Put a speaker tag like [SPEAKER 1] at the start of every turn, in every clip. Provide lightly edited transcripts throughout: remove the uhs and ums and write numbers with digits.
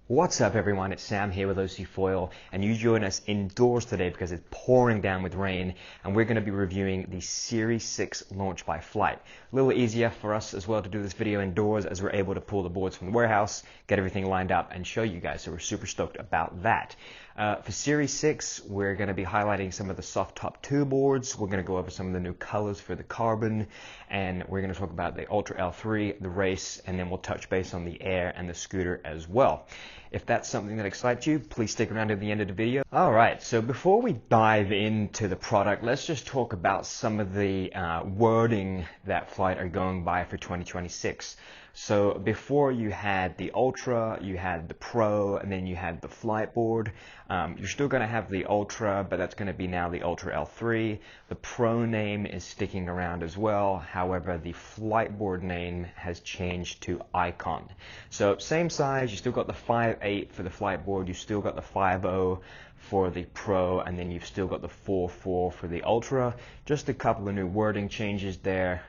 [SPEAKER 1] What's up everyone, it's Sam here with OC Foil, and you join us indoors today because it's pouring down with rain, and we're going to be reviewing the Series 6 launch by Flite. A little easier for us as well to do this video indoors as we're able to pull the boards from the warehouse, get everything lined up and show you guys, so we're super stoked about that. For Series 6, we're going to be highlighting some of the soft top 2 boards, we're going to go over some of the new colors for the carbon, and we're going to talk about the Ultra L3, the race, and then we'll touch base on the air and the scooter as well. If that's something that excites you, please stick around to the end of the video. Alright, so before we dive into the product, let's just talk about some of the wording that Flite are going by for 2026. So before you had the Ultra, you had the Pro, and then you had the Fliteboard. You're still going to have the Ultra, but that's going to be now the Ultra L3. The Pro name is sticking around as well. However, the Fliteboard name has changed to Icon. So same size, you still got the 5.8 for the Fliteboard, you still got the 5.0 for the Pro, and then you've still got the 4.4 for the Ultra. Just a couple of new wording changes there.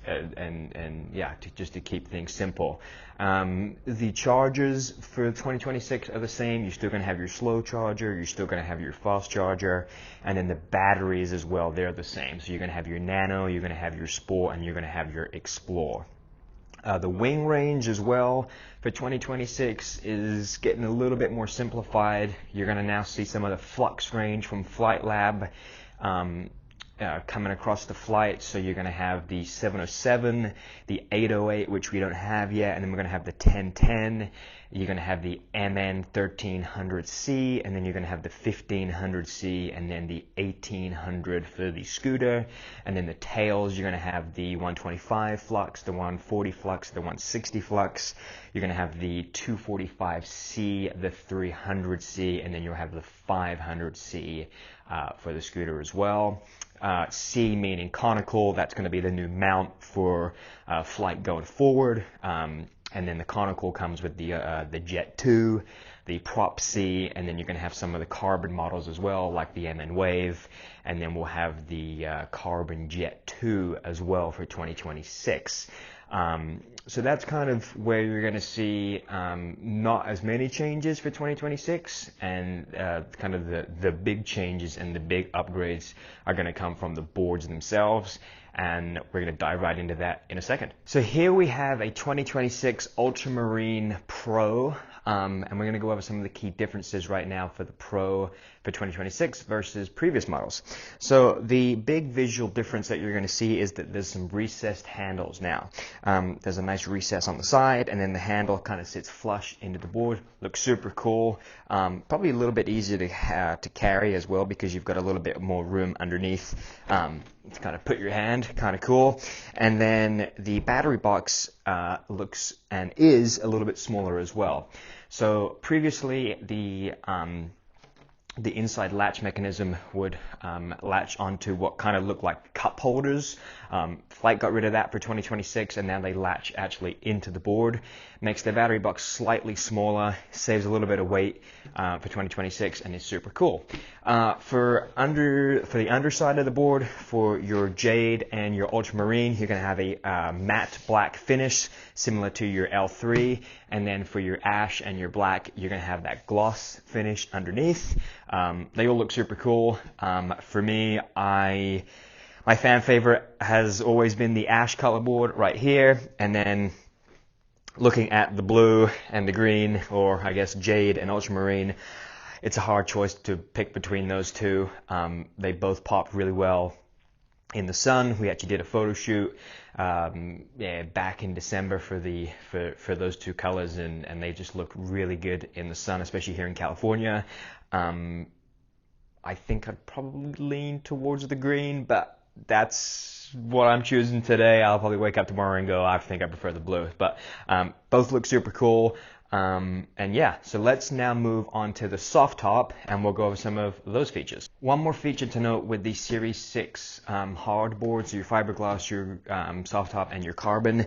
[SPEAKER 1] Yeah, just to keep things simple. The chargers for 2026 are the same. You're still going to have your slow charger, you're still going to have your fast charger, and then the batteries as well, they're the same. So you're going to have your Nano, you're going to have your Sport, and you're going to have your Explore. The wing range as well for 2026 is getting a little bit more simplified. You're going to now see some of the Flux range from Flight Lab coming across the Flite. So you're going to have the 707, the 808, which we don't have yet, and then we're going to have the 1010. You're going to have the MN 1300C, and then you're going to have the 1500C, and then the 1800 for the scooter. And then the tails, you're going to have the 125 flux, the 140 flux, the 160 flux. You're going to have the 245C, the 300C, and then you'll have the 500C for the scooter as well. C meaning conical, that's going to be the new mount for Flite going forward. And then the conical comes with the Jet 2, the Prop C, and then you're going to have some of the carbon models as well, like the MN Wave, and then we'll have the Carbon Jet 2 as well for 2026. So that's kind of where you're going to see not as many changes for 2026, and kind of the big changes and the big upgrades are going to come from the boards themselves, and we're going to dive right into that in a second. So here we have a 2026 Ultramarine Pro, and we're going to go over some of the key differences right now for the Pro for 2026 versus previous models. So the big visual difference that you're going to see is that there's some recessed handles now. There's a nice recess on the side, and then the handle kind of sits flush into the board. Looks super cool. Probably a little bit easier to carry as well because you've got a little bit more room underneath to kind of put your hand. Kind of cool. And then the battery box looks and is a little bit smaller as well. So previously the inside latch mechanism would latch onto what kind of looked like cup holders. Flite got rid of that for 2026, and now they latch actually into the board. Makes the battery box slightly smaller, saves a little bit of weight for 2026, and it's super cool. For the underside of the board, for your Jade and your Ultramarine, you're going to have a matte black finish similar to your L3, and then for your Ash and your Black, you're going to have that gloss finish underneath. They all look super cool. For me, my fan favorite has always been the Ash color board right here, and then looking at the blue and the green, or I guess Jade and Ultramarine, it's a hard choice to pick between those two. They both pop really well in the sun. We actually did a photo shoot back in December for those two colors, and they just look really good in the sun, especially here in California. I think I'd probably lean towards the green, but that's what I'm choosing today. I'll probably wake up tomorrow and go, I think I prefer the blue. But both look super cool. And yeah, so let's now move on to the soft top, and we'll go over some of those features. One more feature to note with the Series 6 hard boards, your fiberglass, your soft top, and your carbon,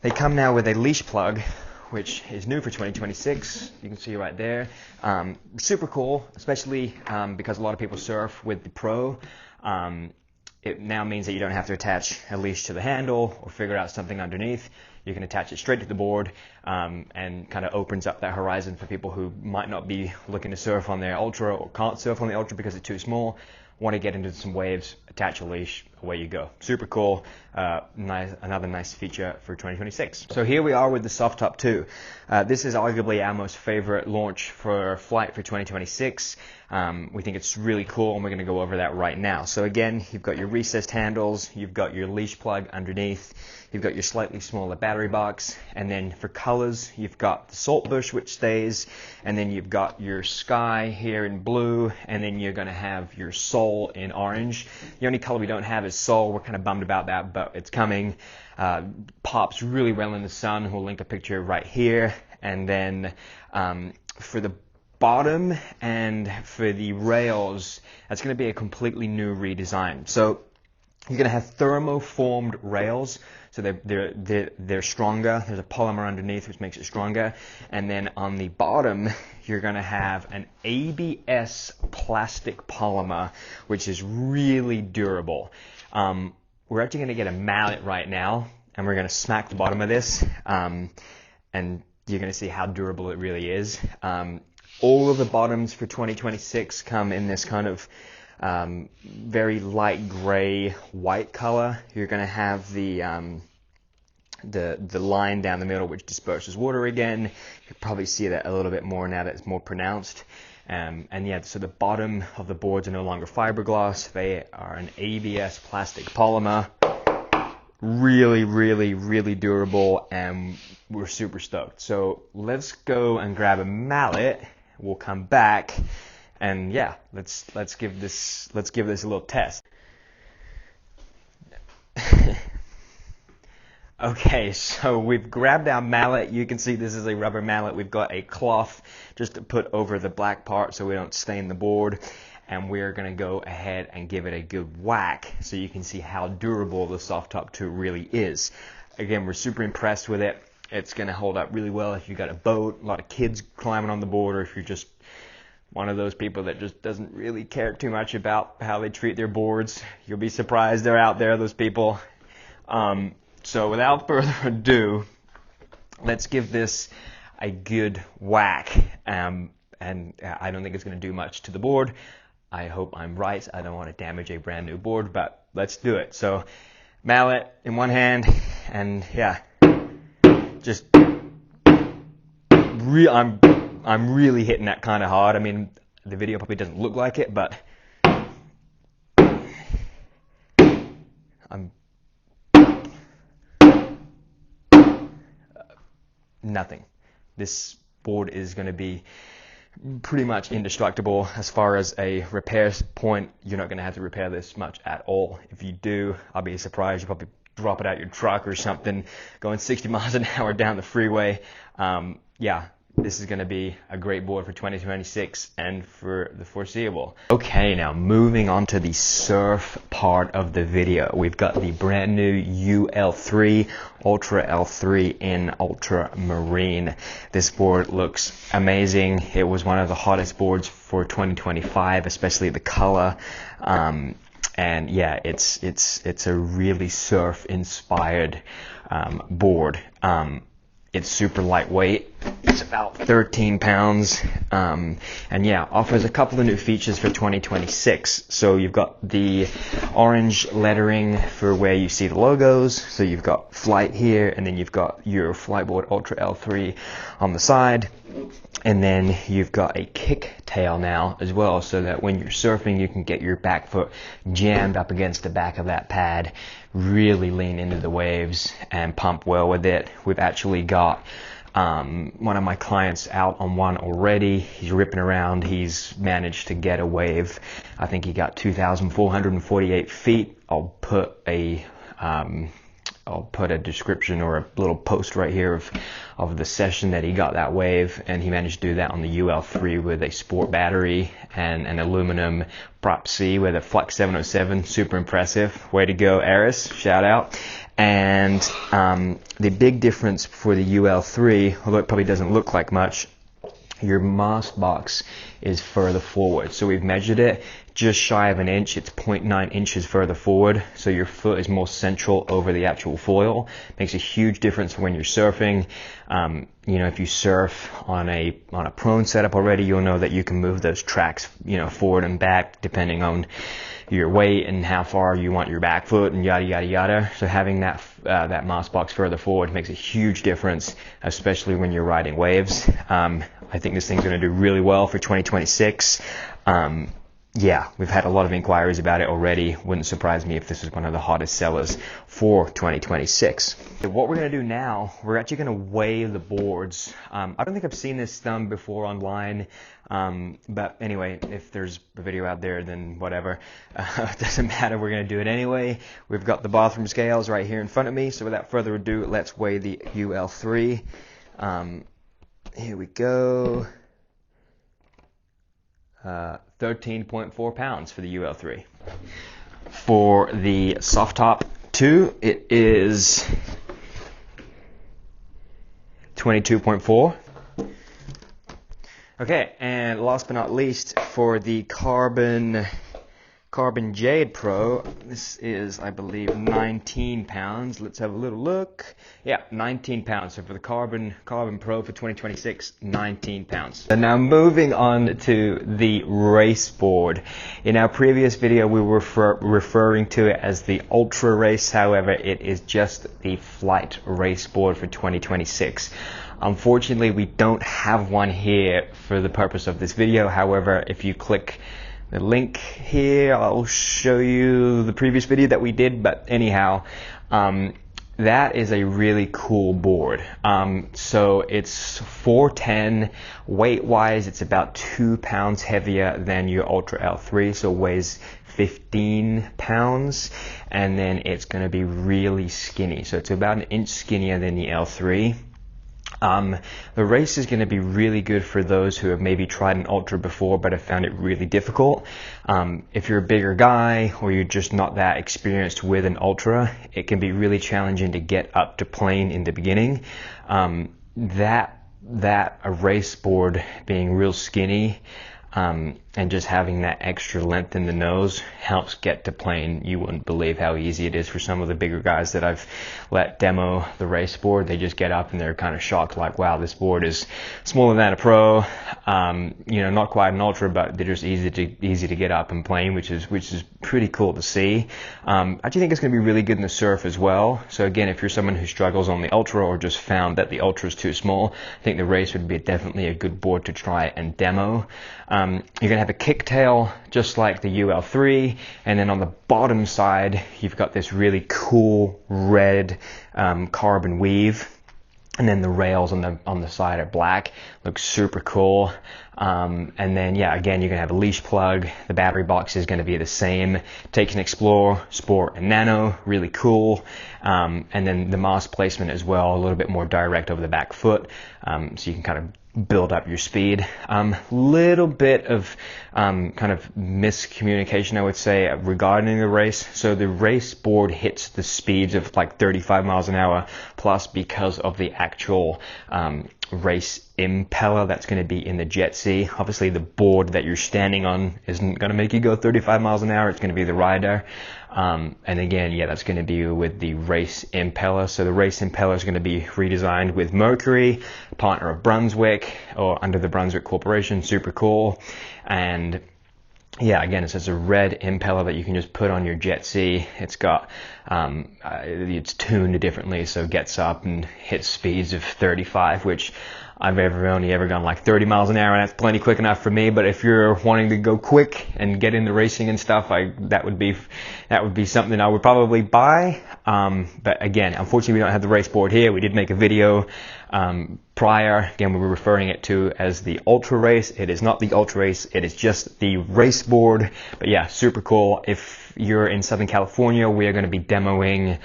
[SPEAKER 1] they come now with a leash plug, which is new for 2026. You can see right there. Super cool, especially because a lot of people surf with the Pro. It now means that you don't have to attach a leash to the handle or figure out something underneath. You can attach it straight to the board, and kind of opens up that horizon for people who might not be looking to surf on their Ultra or can't surf on the Ultra because it's too small. Want to get into some waves, attach a leash, away you go. Super cool. Another nice feature for 2026. So here we are with the Soft Top 2. This is arguably our most favorite launch for flight for 2026. We think it's really cool, and we're going to go over that right now. So again, you've got your recessed handles, you've got your leash plug underneath, you've got your slightly smaller battery box, and then for colors, you've got the Saltbush, which stays, and then you've got your sky here in blue, and then you're going to have your Sol in orange. The only color we don't have is Sol. We're kind of bummed about that, but it's coming. Pops really well in the sun. We'll link a picture right here. And then for the bottom and for the rails, that's going to be a completely new redesign. So you're going to have thermoformed rails, so they're stronger. There's a polymer underneath which makes it stronger, and then on the bottom you're going to have an ABS plastic polymer which is really durable. We're actually going to get a mallet right now, and we're going to smack the bottom of this, and you're going to see how durable it really is. All of the bottoms for 2026 come in this kind of very light gray white color. You're going to have the line down the middle which disperses water again. You probably see that a little bit more now that it's more pronounced. And yeah, so the bottom of the boards are no longer fiberglass. They are an ABS plastic polymer. Really, really, really durable, and we're super stoked. So let's go and grab a mallet. We'll come back, and yeah, let's give this a little test. Okay, so we've grabbed our mallet. You can see this is a rubber mallet. We've got a cloth just to put over the black part so we don't stain the board. And we're going to go ahead and give it a good whack so you can see how durable the Soft Top 2 really is. Again, we're super impressed with it. It's going to hold up really well if you've got a boat, a lot of kids climbing on the board, or if you're just one of those people that just doesn't really care too much about how they treat their boards. You'll be surprised they're out there, those people. So without further ado, let's give this a good whack. And I don't think it's going to do much to the board. I hope I'm right. I don't want to damage a brand new board, but let's do it. So mallet in one hand, and yeah, just I'm really hitting that kind of hard. I mean, the video probably doesn't look like it, but I'm nothing. This board is going to be pretty much indestructible. As far as a repair point, you're not going to have to repair this much at all. If you do, I'll be surprised. You probably drop it out your truck or something, going 60 miles an hour down the freeway. Yeah, this is going to be a great board for 2026 and for the foreseeable. Okay, now moving on to the surf part of the video. We've got the brand new UL3 Ultra L3 in Ultramarine. This board looks amazing. It was one of the hottest boards for 2025, especially the color. And yeah, it's a really surf-inspired board. It's super lightweight. It's about 13 pounds. And yeah, offers a couple of new features for 2026. So you've got the orange lettering for where you see the logos. So you've got Flight here, and then you've got your Fliteboard Ultra L3 on the side. And then you've got a kick tail now as well, so that when you're surfing, you can get your back foot jammed up against the back of that pad, really lean into the waves and pump well with it. We've actually got one of my clients out on one already. He's ripping around. He's managed to get a wave. I think he got 2,448 feet. I'll put a description or a little post right here of the session that he got that wave, and he managed to do that on the UL3 with a sport battery and an aluminum Prop C with a Flex 707. Super impressive. Way to go, Eris. Shout out. And the big difference for the UL3, although it probably doesn't look like much, your mast box is further forward. So we've measured it just shy of an inch. It's 0.9 inches further forward. So your foot is more central over the actual foil. Makes a huge difference when you're surfing. You know, if you surf on a prone setup already, you'll know that you can move those tracks, you know, forward and back depending on your weight and how far you want your back foot and yada yada yada. So having that mast box further forward makes a huge difference, especially when you're riding waves. I think this thing's going to do really well for 2026. Yeah, we've had a lot of inquiries about it already. Wouldn't surprise me if this is one of the hottest sellers for 2026. What we're going to do now, we're actually going to weigh the boards. I don't think I've seen this done before online, but anyway, if there's a video out there, then whatever. It doesn't matter, we're going to do it anyway. We've got the bathroom scales right here in front of me, so without further ado, let's weigh the UL3. Here we go. 13.4 pounds for the UL3. For the soft top 2, it is 22.4. Okay, and last but not least, for the Carbon Jade Pro, this is, I believe, 19 pounds. Let's have a little look. Yeah, 19 pounds. So for the Carbon Pro for 2026, 19 pounds. And now moving on to the race board. In our previous video, we were referring to it as the Ultra Race. However, it is just the Flight Race board for 2026. Unfortunately, we don't have one here for the purpose of this video. However, if you click the link here, I'll show you the previous video that we did. But anyhow, that is a really cool board. So it's 410. Weight-wise, it's about 2 pounds heavier than your Ultra L3, so weighs 15 pounds. And then it's going to be really skinny. So it's about an inch skinnier than the L3. The race is going to be really good for those who have maybe tried an Ultra before but have found it really difficult. If you're a bigger guy or you're just not that experienced with an Ultra, it can be really challenging to get up to plane in the beginning. That a race board being real skinny and just having that extra length in the nose helps get to plane. You wouldn't believe how easy it is for some of the bigger guys that I've let demo the race board. They just get up and they're kind of shocked, like, wow, this board is smaller than a pro. You know, not quite an Ultra, but they're just easy to get up and plane, which is pretty cool to see. I actually think it's going to be really good in the surf as well. So again, if you're someone who struggles on the Ultra or just found that the Ultra is too small, I think the race would be definitely a good board to try and demo. You're going to have a kicktail just like the UL3, and then on the bottom side you've got this really cool red carbon weave, and then the rails on the side are black. Looks super cool. And then yeah, again, you're gonna have a leash plug. The battery box is gonna be the same. Take and Explore, Sport, and Nano, really cool. And then the mast placement as well, a little bit more direct over the back foot, so you can kind of build up your speed. Little bit of kind of miscommunication, I would say, regarding the race. So the race board hits the speeds of like 35 miles an hour plus because of the actual race impeller that's going to be in the Jet C. Obviously the board that you're standing on isn't going to make you go 35 miles an hour. It's going to be the rider. And again, yeah, that's going to be with the race impeller. So the race impeller is going to be redesigned with Mercury, partner of Brunswick, or under the Brunswick Corporation. Super cool. And yeah, again, it's just a red impeller that you can just put on your Jet C. It's got, it's tuned differently, so it gets up and hits speeds of 35, which I've only ever gone like 30 miles an hour, and that's plenty quick enough for me. But if you're wanting to go quick and get into racing and stuff, that would be something I would probably buy. But again, unfortunately, we don't have the race board here. We did make a video prior. Again, we were referring it to as the Ultra Race. It is not the Ultra Race. It is just the race board. But yeah, super cool. If you're in Southern California, we are going to be demoing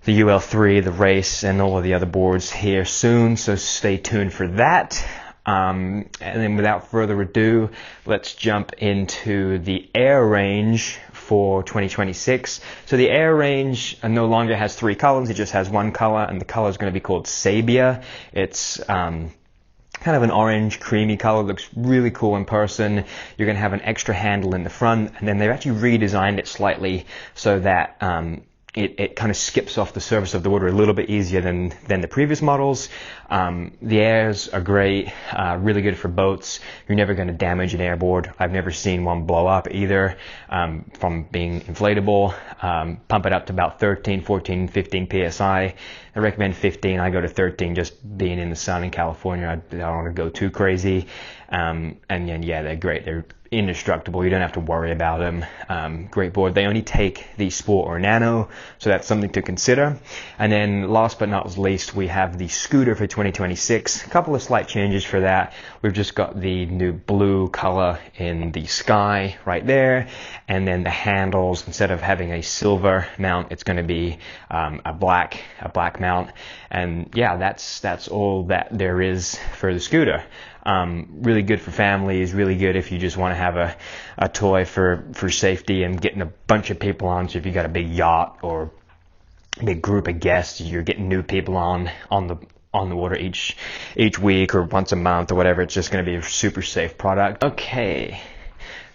[SPEAKER 1] the UL3, the race, and all of the other boards here soon, so stay tuned for that. And then without further ado, let's jump into the air range for 2026. So the air range no longer has 3 colors, it just has 1 color, and the color is going to be called Sabia. It's kind of an orange creamy color. Looks really cool in person. You're going to have an extra handle in the front, and then they've actually redesigned it slightly so that it kind of skips off the surface of the water a little bit easier than the previous models. The airs are great, really good for boats. You're never going to damage an airboard. I've never seen one blow up either from being inflatable. Pump it up to about 13, 14, 15 psi. I recommend 15. I go to 13 just being in the sun in California. I don't want to go too crazy. And then, yeah, they're great. They're indestructible. You don't have to worry about them. Great board. They only take the Sport or Nano, so that's something to consider. And then last but not least, we have the scooter for 2026. A couple of slight changes for that. We've just got the new blue color in the sky right there, and then the handles, instead of having a silver mount, it's going to be a black mount. And yeah, that's all that there is for the scooter. Really good for families, really good if you just want to have a toy for safety and getting a bunch of people on. So if you got a big yacht or a big group of guests, you're getting new people on the water each week or once a month or whatever. It's just going to be a super safe product. Okay,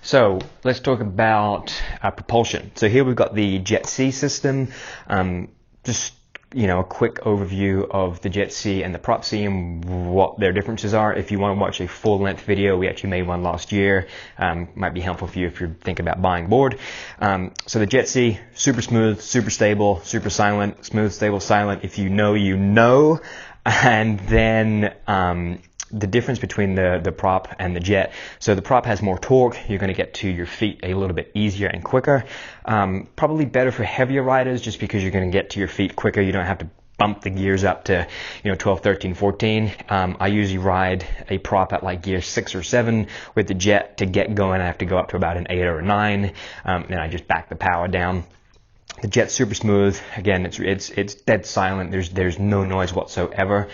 [SPEAKER 1] so let's talk about propulsion. So here we've got the Jet C system. Just a quick overview of the Jet C and the Prop C and what their differences are. If you want to watch a full-length video, we actually made one last year. Might be helpful for you if you're thinking about buying a board. So the Jet C, super smooth, super stable, super silent, smooth, stable, silent. If you know, you know. And then the difference between the Prop and the Jet. So the Prop has more torque. You're going to get to your feet a little bit easier and quicker. Probably better for heavier riders just because you're going to get to your feet quicker. You don't have to bump the gears up to 12, 13, 14. I usually ride a Prop at like gear 6 or 7. With the Jet, to get going, I have to go up to about an 8 or a 9. Then I just back the power down. The Jet's super smooth. Again, it's dead silent. There's no noise whatsoever.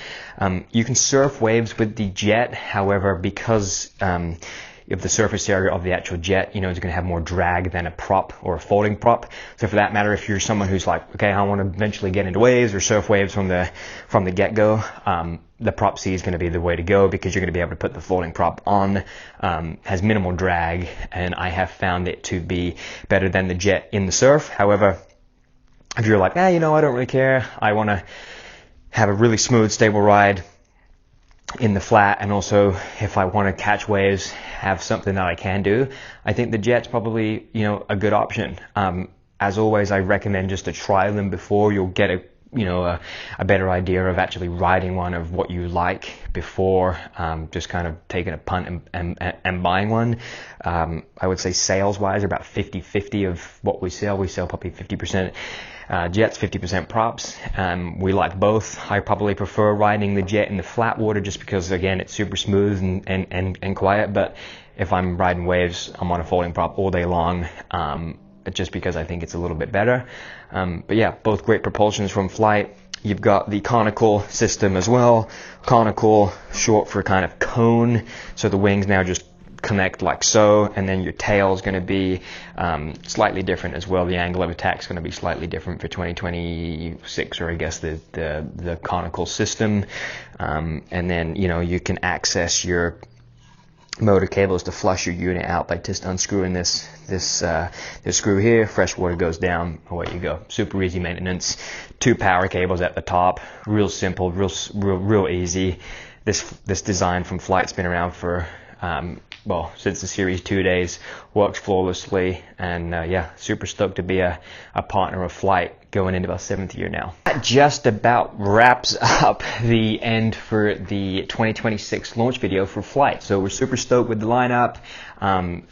[SPEAKER 1] You can surf waves with the Jet. However, because of the surface area of the actual Jet, it's going to have more drag than a Prop or a folding Prop. So for that matter, if you're someone who's like, okay, I want to eventually get into waves or surf waves from the get-go, the Prop C is going to be the way to go because you're going to be able to put the folding Prop on. Has minimal drag, and I have found it to be better than the Jet in the surf. However, if you're like, I don't really care, I want to have a really smooth, stable ride in the flat, and also if I want to catch waves, have something that I can do, I think the Jet's probably, a good option. As always, I recommend just to try them before. You'll get a better idea of actually riding one, of what you like, before just kind of taking a punt and buying one. I would say sales-wise, about 50-50 of what we sell. We sell probably 50% Jets, 50% Props. We like both. I probably prefer riding the Jet in the flat water just because, again, it's super smooth and quiet. But if I'm riding waves, I'm on a folding Prop all day long. Just because I think it's a little bit better. But yeah, both great propulsions from Flite. You've got the conical system as well. Conical, short for kind of cone. So the wings now just connect like so, and then your tail is going to be slightly different as well. The angle of attack is going to be slightly different for 2026, or I guess the conical system. And then you can access your motor cables to flush your unit out by just unscrewing this screw here. Fresh water goes down, away you go. Super easy maintenance. 2 power cables at the top. Real simple, real easy. This design from Flite's been around for since the Series 2 days. Works flawlessly, and yeah, super stoked to be a partner of Flite going into our 7th year now. That just about wraps up the end for the 2026 launch video for Flite. So we're super stoked with the lineup.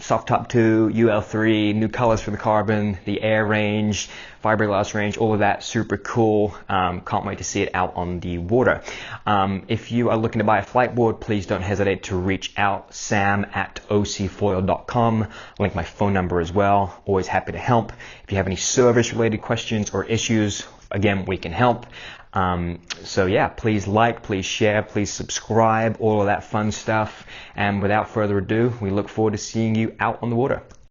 [SPEAKER 1] Soft Top 2, UL3, new colors for the carbon, the air range, fiberglass range, all of that super cool. Can't wait to see it out on the water. If you are looking to buy a Fliteboard, please don't hesitate to reach out, sam@ocfoil.com. Link my phone number as well. Always happy to help. If you have any service related questions or issues, again, we can help. So yeah, please like, please share, please subscribe, all of that fun stuff. And without further ado, we look forward to seeing you out on the water.